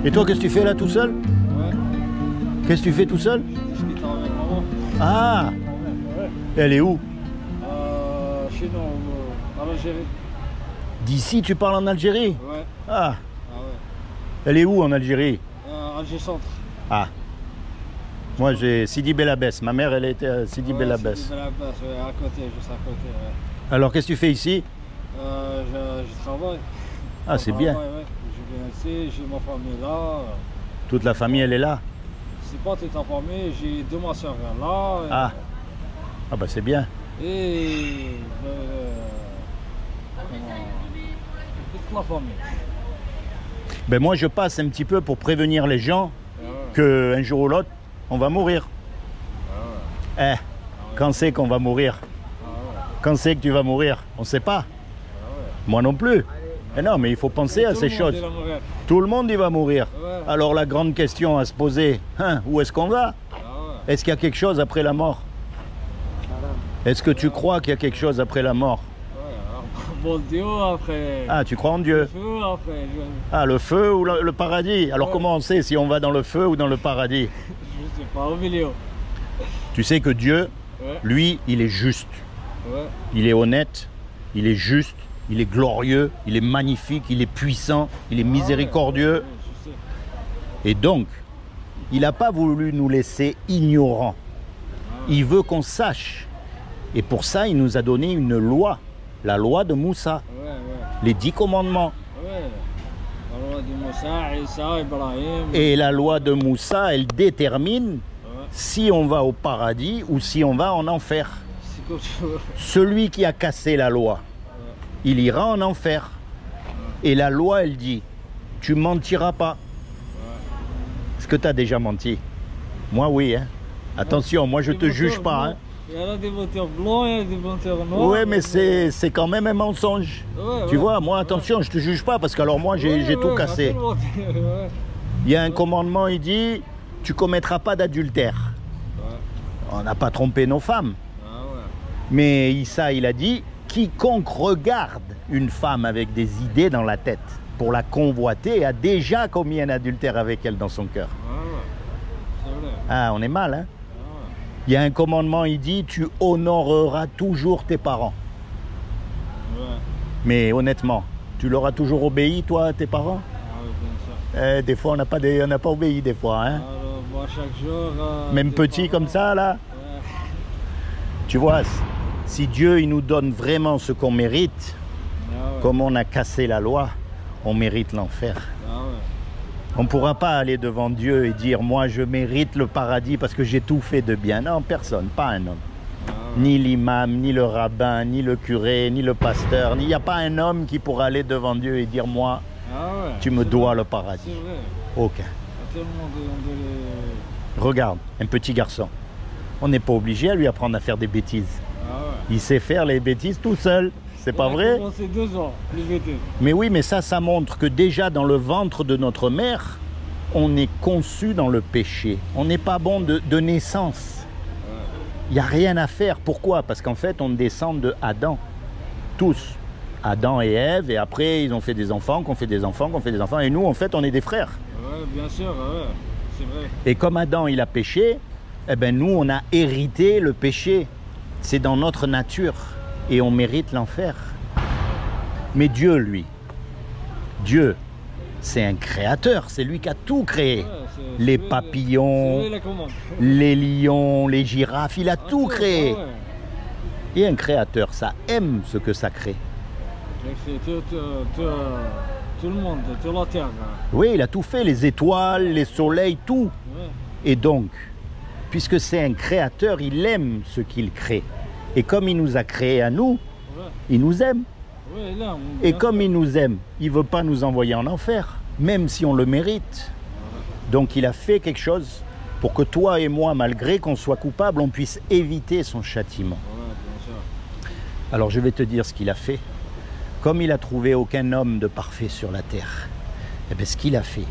Et toi, qu'est-ce que tu fais là tout seul? Ouais. Qu'est-ce que tu fais tout seul? Je discute avec maman. Ah, Ouais. elle est où? Chez nous, en Algérie. D'ici, tu parles en Algérie? Ouais. Ah, Ah ouais. elle est où en Algérie? Alger Centre. Ah, moi j'ai Sidi Bel Abbès. Ma mère, elle était à Sidi Bel Abbès. Sidi Bel Abbès, ouais, à côté, juste à côté. Ouais. Alors, qu'est-ce que tu fais ici? Je travaille. Ah, c'est bien. Ouais. Je viens ici, j'ai ma famille là. Toute la famille, elle est là? C'est pas toute la famille, j'ai deux ma soeur là. Ah, ah bah c'est bien. Et toute la famille. Ben moi, je passe un petit peu pour prévenir les gens Ah ouais. qu'un jour ou l'autre, on va mourir. Ah ouais. Quand c'est qu'on va mourir? Ah ouais. Quand c'est que tu vas mourir? On ne sait pas. Ah ouais. Moi non plus. Eh non, mais il faut penser à ces choses. Tout le monde, il va mourir. Ouais. Alors la grande question à se poser, hein, où est-ce qu'on va? Ah ouais. Est-ce qu'il y a quelque chose après la mort? Est-ce que tu crois qu'il y a quelque chose après la mort? Bon Dieu après. Ah, tu crois en Dieu? Le feu après. Ah, le feu ou le paradis? Alors Ouais. comment on sait si on va dans le feu ou dans le paradis? Je sais pas, au milieu. Tu sais que Dieu, Ouais. lui, il est juste. Ouais. Il est honnête, il est juste, il est glorieux, il est magnifique, il est puissant, il est miséricordieux. Ouais, je sais. Et donc, il n'a pas voulu nous laisser ignorants. Il veut qu'on sache. Et pour ça, il nous a donné une loi, la loi de Moussa, Ouais, ouais. les 10 commandements. Ouais. La loi de Moussa, Issa, Ibrahim. Et la loi de Moussa, elle détermine Ouais. si on va au paradis ou si on va en enfer. C'est comme tu veux. Celui qui a cassé la loi, il ira en enfer. Et la loi, elle dit, tu mentiras pas. Est-ce que tu as déjà menti? Moi, oui. Hein. Attention, moi, je Des te juge moteurs pas. Hein. blancs. Il y en a des moteurs blancs, il y a des moteurs noirs. Oui, mais c'est quand même un mensonge. Ouais, Tu ouais. vois, moi, attention, je te juge pas parce qu'alors moi, j'ai Ouais, tout ouais, cassé. absolument. Ouais. Il y a un commandement, il dit, tu commettras pas d'adultère. Ouais. On n'a pas trompé nos femmes. Ah ouais. Mais Issa, il a dit, quiconque regarde une femme avec des idées dans la tête pour la convoiter a déjà commis un adultère avec elle dans son cœur. Ah ouais. C'est vrai. Ah, on est mal, hein? Ah ouais. Il y a un commandement, il dit, tu honoreras toujours tes parents. Ouais. Mais honnêtement, tu leur as toujours obéi, toi, à tes parents? Ah oui, bien sûr. Des fois, on n'a pas obéi, des fois. Hein? Alors, moi, chaque jour. Même des petit parents. comme ça, là. Ouais. Tu vois, si Dieu, il nous donne vraiment ce qu'on mérite, Ah ouais. comme on a cassé la loi, on mérite l'enfer. Ah ouais. On ne pourra pas aller devant Dieu et dire, moi, je mérite le paradis parce que j'ai tout fait de bien. Non, personne, pas un homme. Ah ouais. Ni l'imam, ni le rabbin, ni le curé, ni le pasteur. Il n'y a pas un homme qui pourra aller devant Dieu et dire, moi, Ah ouais. tu me C'est dois vrai. le C'est paradis. vrai. Aucun. À tout le monde, on doit les. Regarde, un petit garçon. On n'est pas obligé à lui apprendre à faire des bêtises. Ah ouais. Il sait faire les bêtises tout seul. C'est pas vrai? C'est 2 ans, les bêtises. Mais oui, mais ça montre que déjà dans le ventre de notre mère, on est conçu dans le péché. On n'est pas bon de naissance. Il n'y a rien à faire. Pourquoi? Parce qu'en fait, on descend de Adam. Tous. Adam et Ève, et après, ils ont fait des enfants, qu'on fait des enfants, qu'on fait des enfants. Et nous, en fait, on est des frères. Ouais, bien sûr, ouais. C'est vrai. Et comme Adam, il a péché, eh ben nous, on a hérité le péché. C'est dans notre nature. Et on mérite l'enfer. Mais Dieu, lui, Dieu, c'est un créateur. C'est lui qui a tout créé. Ouais, c'est Les lui, papillons, c'est lui la commande. les lions, les girafes, il a tout Ah, créé. ouais. Et un créateur, ça aime ce que ça crée. Il a créé tout le monde, toute la terre. Là. Oui, il a tout fait, les étoiles, les soleils, tout. Ouais. Et donc, puisque c'est un créateur, il aime ce qu'il crée. Et comme il nous a créés à nous, Ouais. il nous aime. Ouais, là, Et comme il nous aime, il ne veut pas nous envoyer en enfer, même si on le mérite. Donc il a fait quelque chose pour que toi et moi, malgré qu'on soit coupable, on puisse éviter son châtiment. Ouais, bien sûr. Alors je vais te dire ce qu'il a fait. Comme il a trouvé aucun homme de parfait sur la terre, eh bien, ce qu'il a fait,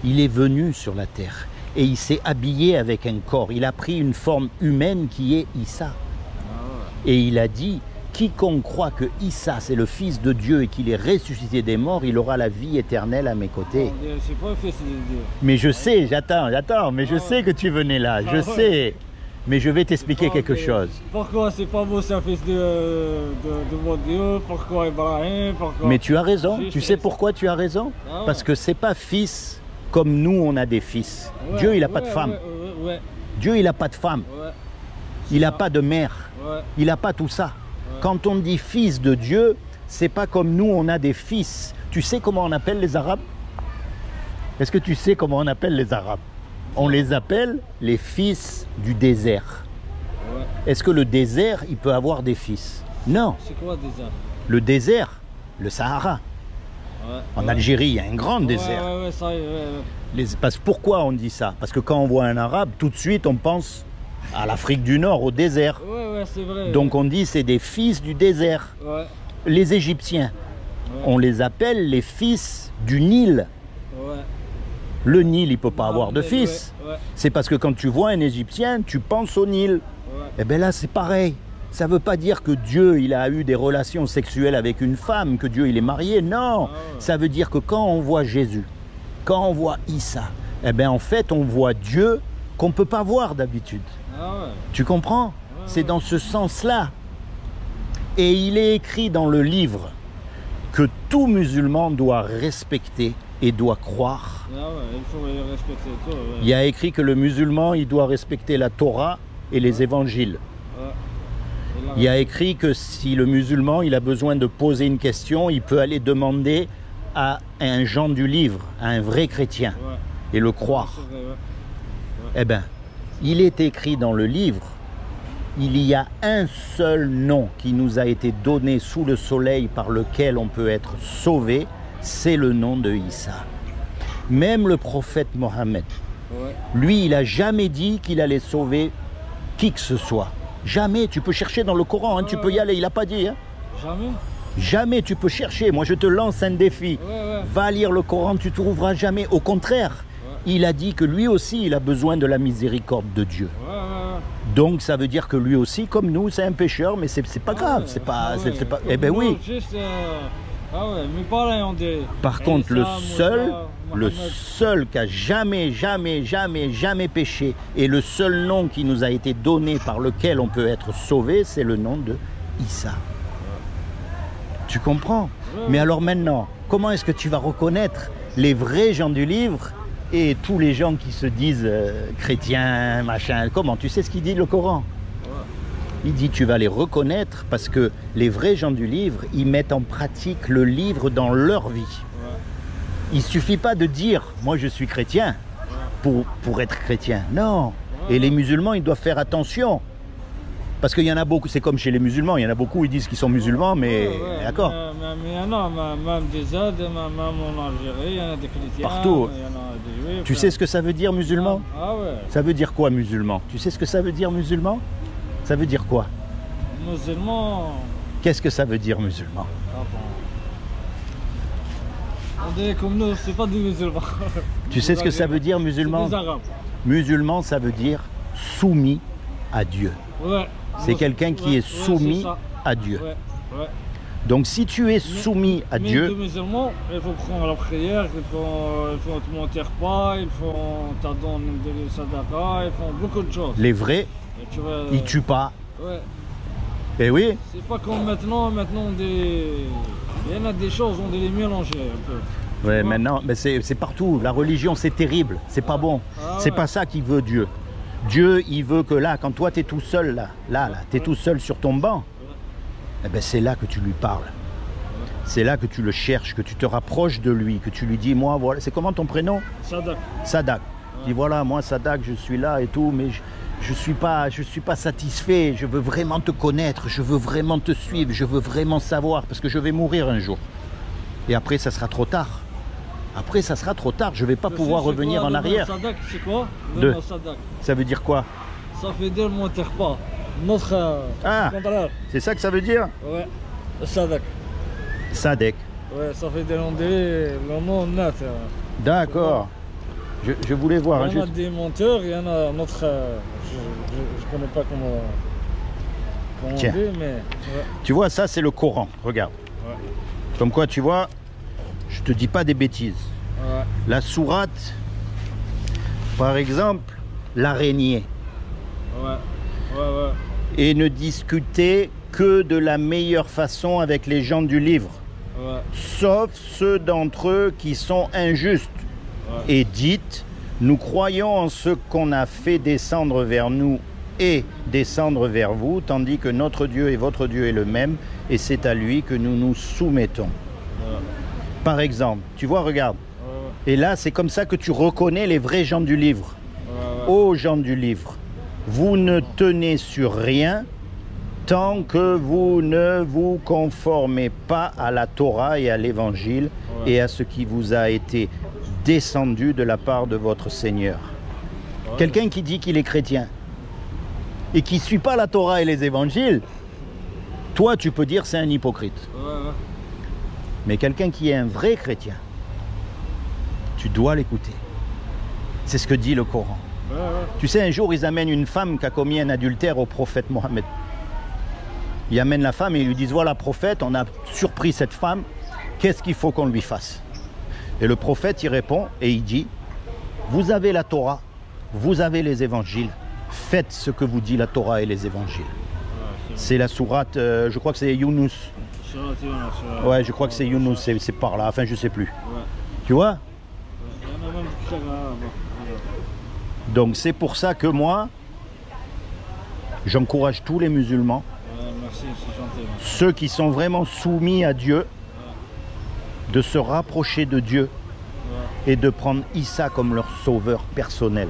il est venu sur la terre et il s'est habillé avec un corps. Il a pris une forme humaine qui est Issa. Ah Et il a dit, quiconque croit que Issa c'est le fils de Dieu et qu'il est ressuscité des morts, il aura la vie éternelle à mes côtés. C'est pas le fils de Dieu. Mais je sais, j'attends, mais je sais que tu venais là, je sais. Mais je vais t'expliquer quelque chose. Pourquoi c'est pas beau, c'est un fils de mon Dieu? Pourquoi Ibrahim? Pourquoi... Mais tu as raison. Tu sais pourquoi tu as raison? Parce que c'est pas fils comme nous on a des fils. Dieu il n'a pas de femme. Dieu il n'a pas de femme. Il n'a pas de mère. Il n'a pas tout ça. Quand on dit fils de Dieu, c'est pas comme nous on a des fils. Tu sais comment on appelle les Arabes? Est-ce que tu sais comment on appelle les Arabes? On les appelle les fils du désert. Est-ce que le désert, il peut avoir des fils? Non. C'est quoi le désert? Le désert, le Sahara. En Algérie, il y a un grand désert. Pourquoi on dit ça? Parce que quand on voit un Arabe, tout de suite, on pense à l'Afrique du Nord, au désert. C'est vrai. Donc on dit c'est des fils du désert. Les Égyptiens, on les appelle les fils du Nil. Le Nil, il ne peut pas avoir de fils. C'est parce que quand tu vois un Égyptien, tu penses au Nil. Et bien là, c'est pareil. Ça ne veut pas dire que Dieu, il a eu des relations sexuelles avec une femme, que Dieu, il est marié. Non, ça veut dire que quand on voit Jésus, quand on voit Issa, eh bien en fait, on voit Dieu qu'on ne peut pas voir d'habitude. Tu comprends? C'est dans ce sens-là. Et il est écrit dans le livre que tout musulman doit respecter et doit croire. Il faut respecter tout. Il y a écrit que le musulman, il doit respecter la Torah et les évangiles. Il y a écrit que si le musulman, il a besoin de poser une question, il peut aller demander à un Jean du livre, à un vrai chrétien, et le croire. Eh bien, il est écrit dans le livre, il y a un seul nom qui nous a été donné sous le soleil par lequel on peut être sauvé, c'est le nom de Issa. Même le prophète Mohammed, lui, il n'a jamais dit qu'il allait sauver qui que ce soit. Jamais. Tu peux chercher dans le Coran, hein, tu peux y aller, il n'a pas dit. Hein. Jamais? Jamais tu peux chercher. Moi, je te lance un défi. Va lire le Coran, tu ne trouveras jamais. Au contraire, il a dit que lui aussi, il a besoin de la miséricorde de Dieu. Donc, ça veut dire que lui aussi, comme nous, c'est un pécheur, mais c'est pas grave. C'est pas. Eh ben oui. Mes parents ont des... Par contre, le seul qui a jamais péché et le seul nom qui nous a été donné par lequel on peut être sauvé, c'est le nom de Issa. Tu comprends? Mais alors maintenant, comment est-ce que tu vas reconnaître les vrais gens du livre et tous les gens qui se disent chrétiens, machin? Comment? Tu sais ce qu'il dit le Coran? Il dit tu vas les reconnaître parce que les vrais gens du livre, ils mettent en pratique le livre dans leur vie. Il ne suffit pas de dire moi je suis chrétien pour être chrétien. Non. Et les musulmans, ils doivent faire attention. Parce qu'il y en a beaucoup, c'est comme chez les musulmans, il y en a beaucoup, ils disent qu'ils sont musulmans, mais d'accord. Mais il y en a même des aides, même en Algérie, il y en a des chrétiens. Partout. Il y en a des juifs. Tu sais ce que ça veut dire musulman? Ça veut dire quoi musulman? Tu sais ce que ça veut dire musulman? Ça veut dire quoi? Musulman. Qu'est-ce que ça veut dire musulman? On dirait comme nous, c'est pas des musulmans. Tu sais ce que ça veut dire musulman? Des Arabes. Musulman, ça veut dire soumis à Dieu. C'est quelqu'un qui est soumis à Dieu. Donc si tu es soumis à Dieu... Les musulmans, il faut prendre la prière, il faut te mentir pas, il faut t'adonner des sadaqas, ils font beaucoup de choses. Les vrais, ils tuent pas. Et oui. C'est pas comme maintenant, il y en a des choses, on doit les mélanger un peu. Ouais, maintenant, mais c'est partout. La religion, c'est terrible, c'est pas bon. C'est pas ça qu'il veut Dieu. Dieu, il veut que là, quand toi, tu es tout seul, tu es tout seul sur ton banc, eh ben, c'est là que tu lui parles. C'est là que tu le cherches, que tu te rapproches de lui, que tu lui dis, moi, voilà, c'est comment ton prénom? Sadak. Sadak. Dis, voilà, moi, Sadak, je suis là et tout, mais je suis pas satisfait, je veux vraiment te connaître, je veux vraiment te suivre, je veux vraiment savoir, parce que je vais mourir un jour. Et après, ça sera trop tard. Après, ça sera trop tard, je ne vais pas pouvoir revenir en arrière. Sadak, c'est quoi? Sadak. Ça veut dire quoi? Ça veut dire ne mentir pas. Notre contraire. C'est ça que ça veut dire? Ouais, Sadak. Sadek. Ouais, ça veut dire le nom net. D'accord. Je voulais voir. Il y en a des menteurs, il y en a notre... je connais pas comment... Comme on Tiens. dit, mais... Ouais. Tu vois, ça c'est le Coran, regarde. Ouais. Comme quoi, tu vois, je te dis pas des bêtises. Ouais. La sourate, par exemple, l'araignée. Ouais. Ouais, ouais. Et ne discutez que de la meilleure façon avec les gens du livre, Ouais. sauf ceux d'entre eux qui sont injustes. Ouais. Et dites, nous croyons en ce qu'on a fait descendre vers nous et descendre vers vous, tandis que notre Dieu et votre Dieu est le même, et c'est à lui que nous nous soumettons. Ouais. Par exemple, tu vois, regarde, Ouais. et là c'est comme ça que tu reconnais les vrais gens du livre. Ouais. Ô gens du livre, vous ne tenez sur rien tant que vous ne vous conformez pas à la Torah et à l'Évangile Ouais. et à ce qui vous a été descendu de la part de votre Seigneur. Ouais. Quelqu'un qui dit qu'il est chrétien et qui ne suit pas la Torah et les Évangiles, toi tu peux dire c'est un hypocrite. Ouais, ouais. Mais quelqu'un qui est un vrai chrétien, tu dois l'écouter. C'est ce que dit le Coran. Ouais, ouais. Tu sais, un jour, ils amènent une femme qui a commis un adultère au prophète Mohammed. Ils amènent la femme et ils lui disent, voilà, prophète, on a surpris cette femme, qu'est-ce qu'il faut qu'on lui fasse? Et le prophète, il répond et il dit, vous avez la Torah, vous avez les évangiles, faites ce que vous dit la Torah et les évangiles. Ouais, C'est la sourate, je crois que c'est Younous. Ouais, je crois que c'est Younous, c'est par là, enfin je sais plus. Ouais. Tu vois? Il y en a même qui crèvent, hein, bon. Donc c'est pour ça que moi, j'encourage tous les musulmans, Ouais, merci, c'est gentil. ceux qui sont vraiment soumis à Dieu, de se rapprocher de Dieu Ouais. et de prendre Issa comme leur sauveur personnel.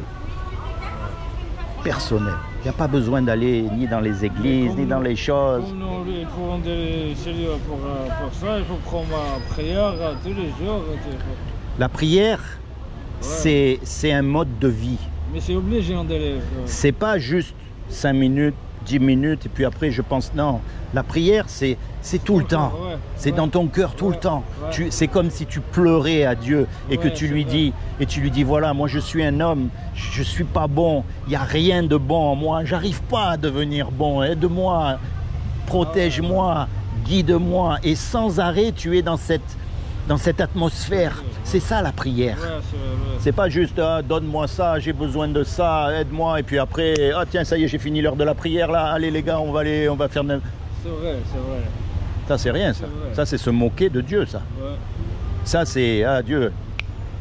Personnel. Il n'y a pas besoin d'aller ni dans les églises, ni dans les choses. Comme nous, il faut rendre sérieux pour ça, il faut prendre ma prière tous les jours. La prière, Ouais. c'est un mode de vie. Mais c'est obligé en délai. C'est pas juste 5 minutes, 10 minutes, et puis après je pense, non. La prière, c'est tout le temps. Ouais, C'est ouais. dans ton cœur tout le Ouais, temps. ouais. C'est comme si tu pleurais à Dieu et que Ouais, tu c'est lui vrai. dis, et tu lui dis, voilà, moi je suis un homme, je suis pas bon, il n'y a rien de bon en moi, j'arrive pas à devenir bon, aide-moi, protège-moi, guide-moi. Et sans arrêt, tu es dans cette atmosphère. C'est ça la prière. Ouais, C'est pas juste ah, donne-moi ça, j'ai besoin de ça, aide-moi, et puis après, ah tiens, ça y est, j'ai fini l'heure de la prière là, allez les gars, on va faire. c'est vrai, c'est vrai. Ça c'est rien, ça. C'est vrai. Ça c'est se moquer de Dieu, ça. Ouais. Ça c'est ah Dieu,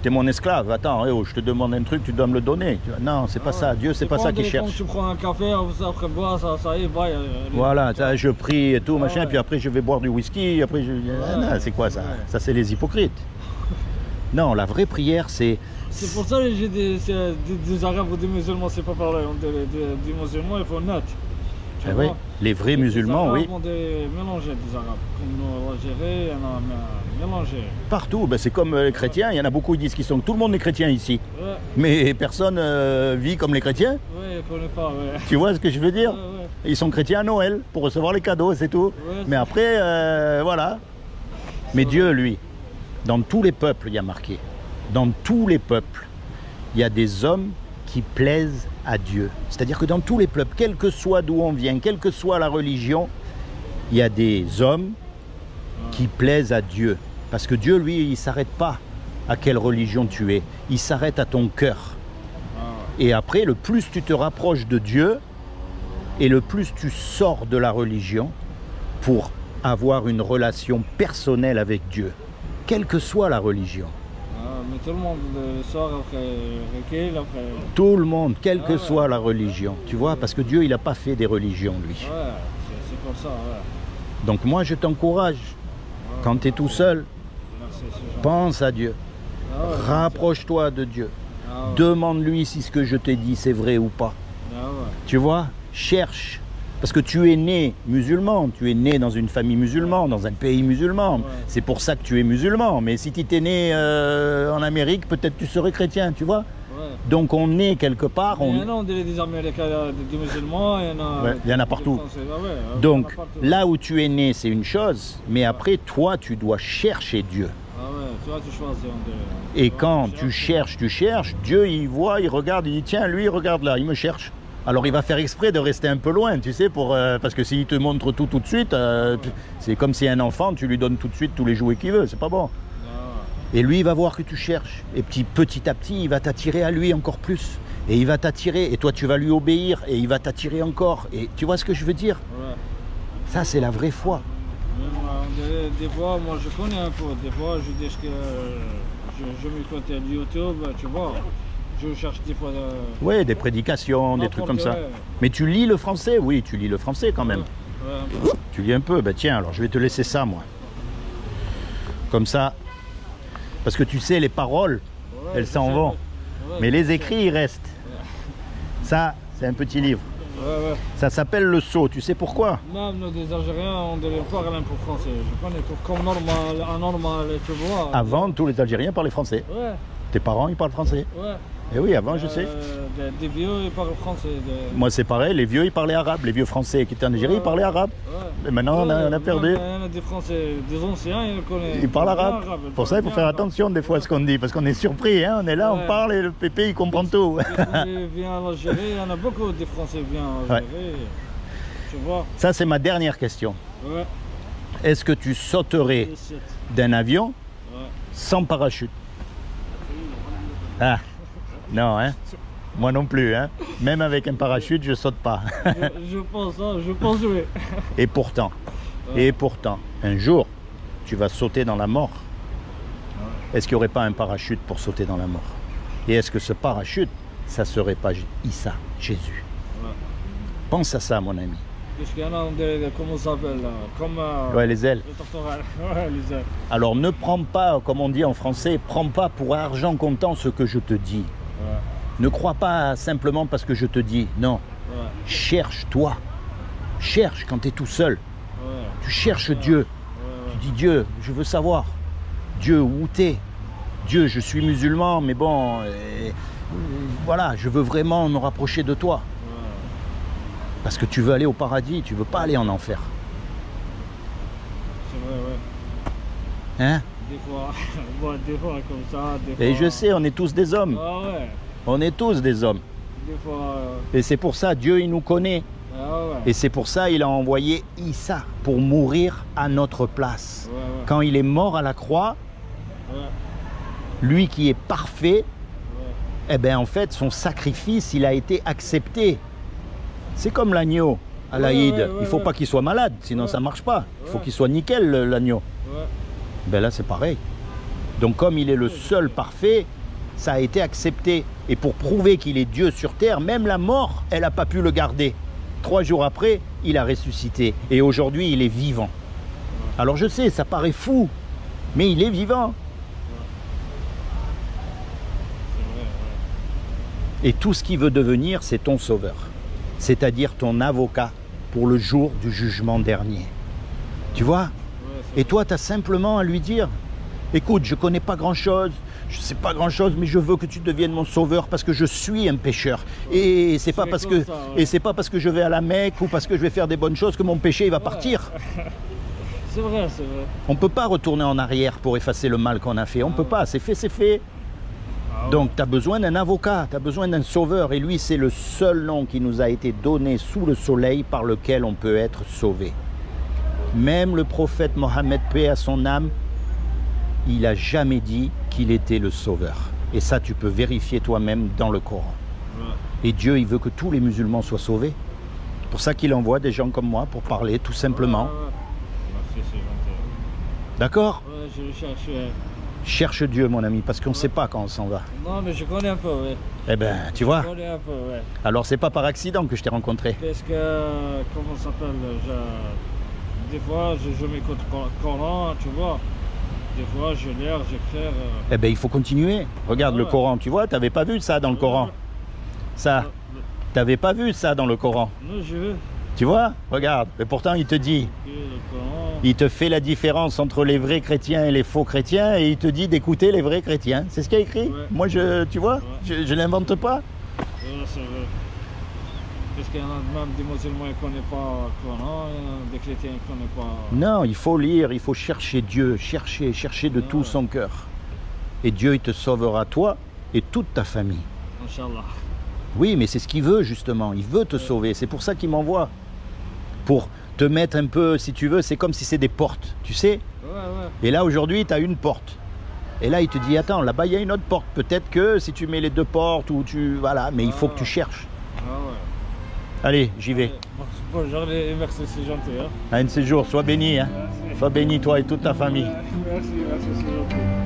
t'es mon esclave, attends, oh, je te demande un truc, tu dois me le donner. Tu vois, non, c'est pas Ah ça, ouais. Dieu c'est pas ça qu'il Quand cherche. tu prends un café, après boire, ça y est, bye. Voilà, ça, je prie et tout, Ah machin, ouais. puis après je vais boire du whisky, après je. Ah, non, c'est quoi ça? Ouais. Ça c'est les hypocrites. Non, la vraie prière c'est. C'est pour ça que j'ai des arabes ou des musulmans, c'est pas pareil. Des musulmans, il faut net. Tu Ah vois? oui, les vrais musulmans, les oui. Arabes ont des mélangés des arabes. Comme nous, l'Algérie, il y en a mélangé. Partout, ben, c'est comme les chrétiens, il y en a beaucoup qui disent qu'ils sont. Tout le monde est chrétien ici. Ouais, Mais personne vit comme les chrétiens. ouais, je connais pas, ouais. Tu vois ce que je veux dire? Ouais, ouais. Ils sont chrétiens à Noël pour recevoir les cadeaux, c'est tout. Ouais, Mais après, voilà. Mais Dieu, lui, dans tous les peuples, il y a marqué. Dans tous les peuples, il y a des hommes qui plaisent à Dieu. C'est-à-dire que dans tous les peuples, quel que soit d'où on vient, quelle que soit la religion, il y a des hommes qui plaisent à Dieu. Parce que Dieu, lui, il ne s'arrête pas à quelle religion tu es. Il s'arrête à ton cœur. Ah, Et après, le plus tu te rapproches de Dieu, et le plus tu sors de la religion pour avoir une relation personnelle avec Dieu, quelle que soit la religion. mais tout le monde sort après Rekil, après. Tout le monde, quelle que Ouais. soit la religion, tu vois, parce que Dieu, il n'a pas fait des religions, lui. Ouais, c'est pour ça, ouais. Donc moi, je t'encourage, quand tu es tout seul, Merci, c'est gentil. pense à Dieu, Ah ouais, rapproche-toi de Dieu, ah ouais. demande-lui si ce que je t'ai dit, c'est vrai ou pas. Ah ouais. Tu vois, cherche. Parce que tu es né musulman, tu es né dans une famille musulmane, dans un pays musulman. Ouais. C'est pour ça que tu es musulman. Mais si tu étais né en Amérique, peut-être tu serais chrétien, tu vois. Ouais. Donc on est quelque part. Il y en a des Américains, des musulmans, il y en a. Ouais, il y en a partout. des Français, ouais, ouais, il y en Donc a partout. là où tu es né, c'est une chose. Mais après, toi, tu dois chercher Dieu. Ah ouais, tu vois, tu choisis. Et quand tu cherches, Dieu, il voit, il regarde, il dit, tiens, lui, regarde là, il me cherche. Alors il va faire exprès de rester un peu loin, tu sais, parce que s'il te montre tout de suite, c'est comme si un enfant, tu lui donnes tout de suite tous les jouets qu'il veut, c'est pas bon. Et lui, il va voir que tu cherches. Et petit à petit, il va t'attirer à lui encore plus. Et il va t'attirer, et toi tu vas lui obéir, et il va t'attirer encore. Et tu vois ce que je veux dire? Ouais. Ça, c'est la vraie foi. Des fois, moi je connais un peu. Des fois, je dis que je m'écoute YouTube, tu vois. Je cherche des fois. Oui, des prédications, des trucs comme ça. Ouais. Mais tu lis le français? Oui, tu lis le français quand même. Ouais. Tu lis un peu? Ben tiens, alors je vais te laisser ça, moi. Comme ça. Parce que tu sais, les paroles, Ouais, elles s'en vont. Ouais, Mais les écrits, ils restent. Ça, c'est un petit livre. Ouais. Ça s'appelle Le Sceau. Tu sais pourquoi? Même nous, des Algériens, on devait parler un peu français. Je connais comme normal, anormal, tu vois. Avant, tous les Algériens parlaient français. Ouais, Tes parents, ils parlent français. ouais. Et oui, avant, je sais. Des vieux, ils parlent français. Moi, c'est pareil, les vieux, ils parlaient arabe. Les vieux français qui étaient en Algérie, ils parlaient arabe. Ouais. Mais maintenant, on a perdu. Il y en a des Français, des anciens, ils connaissent. Ils parlent arabe. Pour ça, il faut faire attention des fois à ce qu'on dit. Parce qu'on est surpris, hein. On est là, on Ouais. parle et le pépé, il comprend tout. Il vient en Algérie, il y en a beaucoup de Français qui viennent en Algérie. Tu vois? Ça, c'est ma dernière question. Ouais. Est-ce que tu sauterais d'un avion Ouais. sans parachute? Ah, non, hein? Moi non plus, hein? Même avec un parachute, je saute pas. Je pense, hein, je pense, oui. Et pourtant, un jour, tu vas sauter dans la mort. Est-ce qu'il n'y aurait pas un parachute pour sauter dans la mort? Et est-ce que ce parachute, ça serait pas Issa, Jésus? Ouais. Pense à ça, mon ami. Parce qu'il y en a, comment ça s'appelle là? Comme. Ouais, les ailes. Le tortoral. Ouais, les ailes. Alors ne prends pas, comme on dit en français, prends pas pour argent comptant ce que je te dis. Ouais. Ne crois pas simplement parce que je te dis. Non. Ouais. Cherche-toi. Cherche quand tu es tout seul. Ouais. Tu cherches Dieu. Ouais. Tu dis Dieu, je veux savoir. Dieu, où t'es? Dieu, je suis musulman, mais bon, voilà, je veux vraiment me rapprocher de toi. Parce que tu veux aller au paradis, tu veux pas aller en enfer. C'est vrai, ouais. Hein? Des fois, bon, des fois comme ça, des fois. Et je sais, on est tous des hommes. Ah ouais. On est tous des hommes. Des fois. Et c'est pour ça, Dieu, il nous connaît. Ah ouais. Et c'est pour ça, il a envoyé Issa pour mourir à notre place. Ouais, ouais. Quand il est mort à la croix, Ouais. lui qui est parfait, Ouais. eh bien en fait, son sacrifice, il a été accepté. C'est comme l'agneau à l'Aïd. Ouais, Il ne faut pas qu'il soit malade, sinon ça ne marche pas. Il faut qu'il soit nickel, l'agneau. Ouais. Ben là, c'est pareil. Donc comme il est le seul parfait, ça a été accepté. Et pour prouver qu'il est Dieu sur terre, même la mort, elle n'a pas pu le garder. 3 jours après, il a ressuscité. Et aujourd'hui, il est vivant. Alors je sais, ça paraît fou, mais il est vivant. C'est vrai, ouais. Et tout ce qu'il veut devenir, c'est ton sauveur. C'est-à-dire ton avocat pour le jour du jugement dernier. Tu vois? Ouais, c'est Et toi, tu as simplement à lui dire, écoute, je connais pas grand-chose, je sais pas grand-chose, mais je veux que tu deviennes mon sauveur parce que je suis un pécheur. Et c'est pas parce que c'est pas parce que je vais à la Mecque ou parce que je vais faire des bonnes choses que mon péché il va partir. C'est vrai, c'est vrai. On peut pas retourner en arrière pour effacer le mal qu'on a fait. On peut pas, c'est fait, c'est fait. Ah ouais. Donc tu as besoin d'un avocat, tu as besoin d'un sauveur. Et lui, c'est le seul nom qui nous a été donné sous le soleil par lequel on peut être sauvé. Même le prophète Mohammed, paix à son âme, il n'a jamais dit qu'il était le sauveur. Et ça, tu peux vérifier toi-même dans le Coran. Ouais. Et Dieu, il veut que tous les musulmans soient sauvés. C'est pour ça qu'il envoie des gens comme moi pour parler, tout simplement. Ouais, ouais. Merci, c'est gentil. D'accord? Ouais, je le cherche. Ouais. Cherche Dieu, mon ami, parce qu'on ne sait pas quand on s'en va. Non, mais je connais un peu, ouais. Eh ben, tu vois? Je connais un peu, ouais. Alors, c'est pas par accident que je t'ai rencontré. Parce que, comment ça s'appelle, des fois, je m'écoute Coran, tu vois. Des fois, je lis, j'écris. Eh ben, il faut continuer. Regarde le Ouais. Coran, tu vois, t'avais pas vu ça dans le Coran. Ça, t'avais pas vu ça dans le Coran. Non, je veux. Tu vois? Regarde. Et pourtant, il te dit, Le Coran. il te fait la différence entre les vrais chrétiens et les faux chrétiens et il te dit d'écouter les vrais chrétiens. C'est ce qu'il y a écrit. Ouais. Moi, tu vois, Ouais. je l'invente pas. Ouais, c'est vrai. Parce qu'il y en a même des musulmans qui ne connaissent pas le Coran, des chrétiens qui ne connaissent pas. Non, il faut lire, il faut chercher Dieu, chercher de tout son cœur. Et Dieu, il te sauvera toi et toute ta famille. Inch'Allah. Oui, mais c'est ce qu'il veut justement. Il veut te sauver. C'est pour ça qu'il m'envoie. Pour te mettre un peu, si tu veux, c'est comme si c'est des portes, tu sais. Ouais, ouais. Et là, aujourd'hui, tu as une porte. Et là, il te dit, attends, là-bas, il y a une autre porte. Peut-être que si tu mets les deux portes ou tu... Voilà, mais il faut que tu cherches. Ah ouais. Allez, j'y vais. Bonjour et merci, c'est gentil. Hein. Un de ces jours, sois béni. Hein. Merci. Sois béni, toi et toute ta famille. Merci, c'est gentil.